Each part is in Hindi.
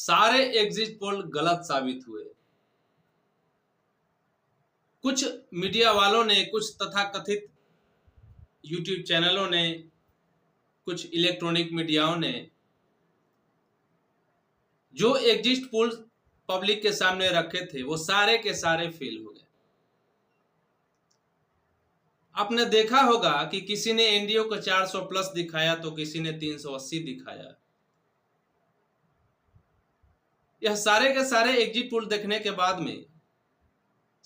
सारे एग्जिट पोल गलत साबित हुए। कुछ मीडिया वालों ने, कुछ तथाकथित यूट्यूब चैनलों ने, कुछ इलेक्ट्रॉनिक मीडियाओं ने जो एग्जिट पोल पब्लिक के सामने रखे थे वो सारे के सारे फेल हो गए। आपने देखा होगा कि किसी ने एनडीए को 400 प्लस दिखाया तो किसी ने 380 दिखाया। यह सारे के सारे एग्जिट पोल देखने के बाद में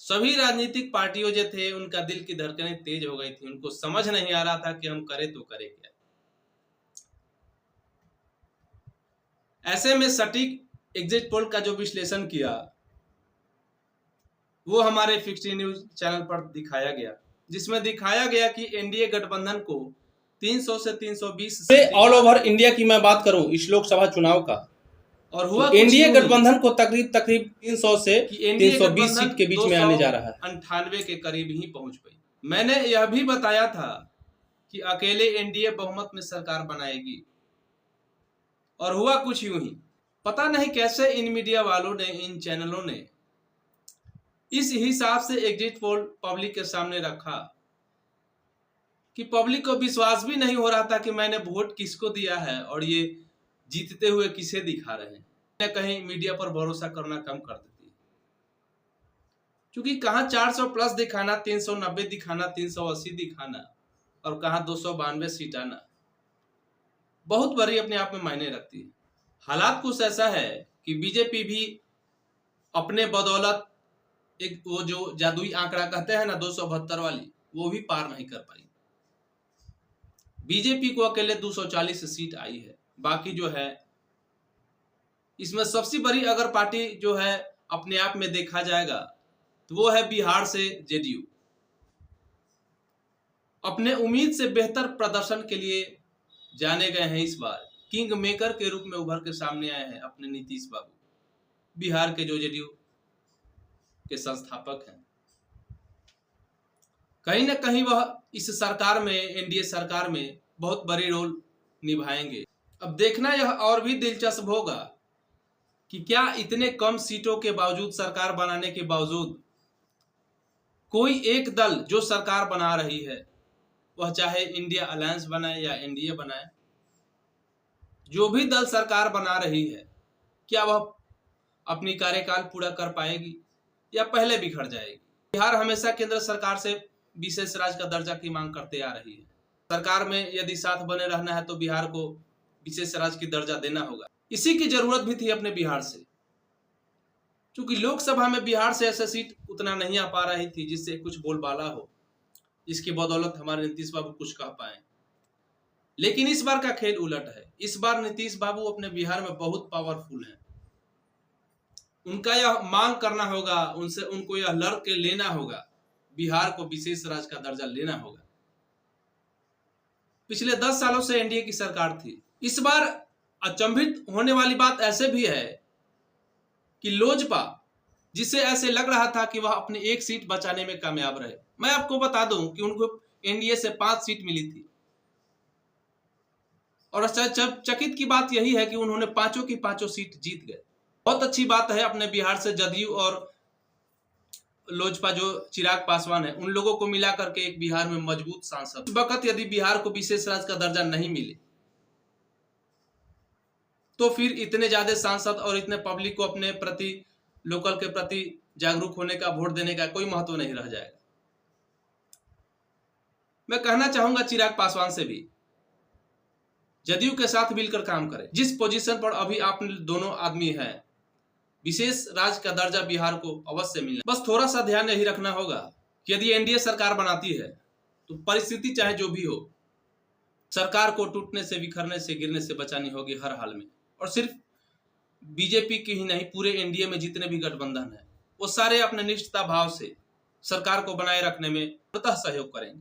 सभी राजनीतिक पार्टियों जो थे उनका दिल की धड़कनें तेज हो गई थी। उनको समझ नहीं आ रहा था कि हम करें तो करें क्या। ऐसे में सटीक एग्जिट पोल का जो विश्लेषण किया वो हमारे 50 न्यूज चैनल पर दिखाया गया, जिसमें दिखाया गया कि एनडीए गठबंधन को 300 से 320 से ऑल ओवर इंडिया की मैं बात करूं इस लोकसभा चुनाव का, और हुआ एनडीए गठबंधन को तकरीब 300 से 320 सीट के बीच में आने जा रहा है। 98 के करीब ही पहुंच गई। मैंने यह भी बताया था कि अकेले एनडीए बहुमत में सरकार बनाएगी, और हुआ कुछ यूं ही। पता नहीं कैसे इन मीडिया वालों ने, इन चैनलों ने इस हिसाब से एग्जिट पोल पब्लिक के सामने रखा कि पब्लिक को विश्वास भी नहीं हो रहा था कि मैंने वोट किसको दिया है और ये जीतते हुए किसे दिखा रहे हैं। कहीं मीडिया पर भरोसा करना कम कर देती है, क्योंकि कहां 400 प्लस दिखाना, 390 दिखाना, 380 दिखाना और कहां 292 सीट आना बहुत बड़ी अपने आप में मायने रखती है। हालात कुछ ऐसा है कि बीजेपी भी अपने बदौलत एक वो जो जादुई आंकड़ा कहते हैं ना 272 वाली, वो भी पार नहीं कर पाई। बीजेपी को अकेले 240 सीट आई है। बाकी जो है इसमें सबसे बड़ी अगर पार्टी जो है अपने आप में देखा जाएगा तो वो है बिहार से जेडीयू। अपने उम्मीद से बेहतर प्रदर्शन के लिए जाने गए हैं। इस बार किंग मेकर के रूप में उभर के सामने आए हैं अपने नीतीश बाबू, बिहार के जो जेडीयू के संस्थापक हैं। कहीं ना कहीं वह इस सरकार में, एनडीए सरकार में बहुत बड़ी रोल निभाएंगे। अब देखना यह और भी दिलचस्प होगा कि क्या इतने कम सीटों के बावजूद, सरकार बनाने के बावजूद, कोई एक दल जो सरकार बना रही है, वह चाहे इंडिया अलायंस बनाए या एनडीए बनाए, जो भी दल सरकार बना रही है, क्या वह अपनी कार्यकाल पूरा कर पाएगी या पहले बिखर जाएगी। बिहार हमेशा केंद्र सरकार से विशेष राज्य का दर्जा की मांग करते आ रही है। सरकार में यदि साथ बने रहना है तो बिहार को विशेष राज्य की दर्जा देना होगा। इसी की जरूरत भी थी अपने बिहार से, क्योंकि लोकसभा में बिहार से ऐसे सीट उतना नहीं आ पा रही थी जिससे कुछ बोलबाला हो, इसकी बदौलत हमारे नीतीश बाबू कुछ कह पाए। लेकिन इस बार का खेल उलट है। इस बार नीतीश बाबू अपने बिहार में बहुत पावरफुल हैं। उनका यह मांग करना होगा, उनसे उनको यह लड़ के लेना होगा, बिहार को विशेष राज्य का दर्जा लेना होगा। पिछले 10 सालों से एनडीए की सरकार थी। इस बार अचंभित होने वाली बात ऐसे भी है कि लोजपा, जिसे ऐसे लग रहा था कि वह अपनी एक सीट बचाने में कामयाब रहे, मैं आपको बता दूं कि उनको एनडीए से 5 सीट मिली थी, और चकित की बात यही है कि उन्होंने पांचों की पांचों सीट जीत गए। बहुत अच्छी बात है अपने बिहार से जदयू और लोजपा जो चिराग पासवान है, उन लोगों को मिला करके एक बिहार में मजबूत सांसद। इस वक्त यदि बिहार को विशेष राज्य का दर्जा नहीं मिले तो फिर इतने ज्यादा सांसद और इतने पब्लिक को अपने प्रति, लोकल के प्रति जागरूक होने का, वोट देने का कोई महत्व नहीं रह जाएगा। मैं कहना चाहूंगा चिराग पासवान से भी जदयू के साथ मिलकर काम करें। जिस पोजीशन पर अभी आप दोनों आदमी हैं, विशेष राज्य का दर्जा बिहार को अवश्य मिलना। बस थोड़ा सा ध्यान यही रखना होगा कि यदि एनडीए सरकार बनाती है तो परिस्थिति चाहे जो भी हो, सरकार को टूटने से, बिखरने से, गिरने से बचानी होगी हर हाल में। और सिर्फ बीजेपी की ही नहीं, पूरे एनडीए में जितने भी गठबंधन है वो सारे अपने निष्ठता भाव से सरकार को बनाए रखने में स्वतः सहयोग करेंगे।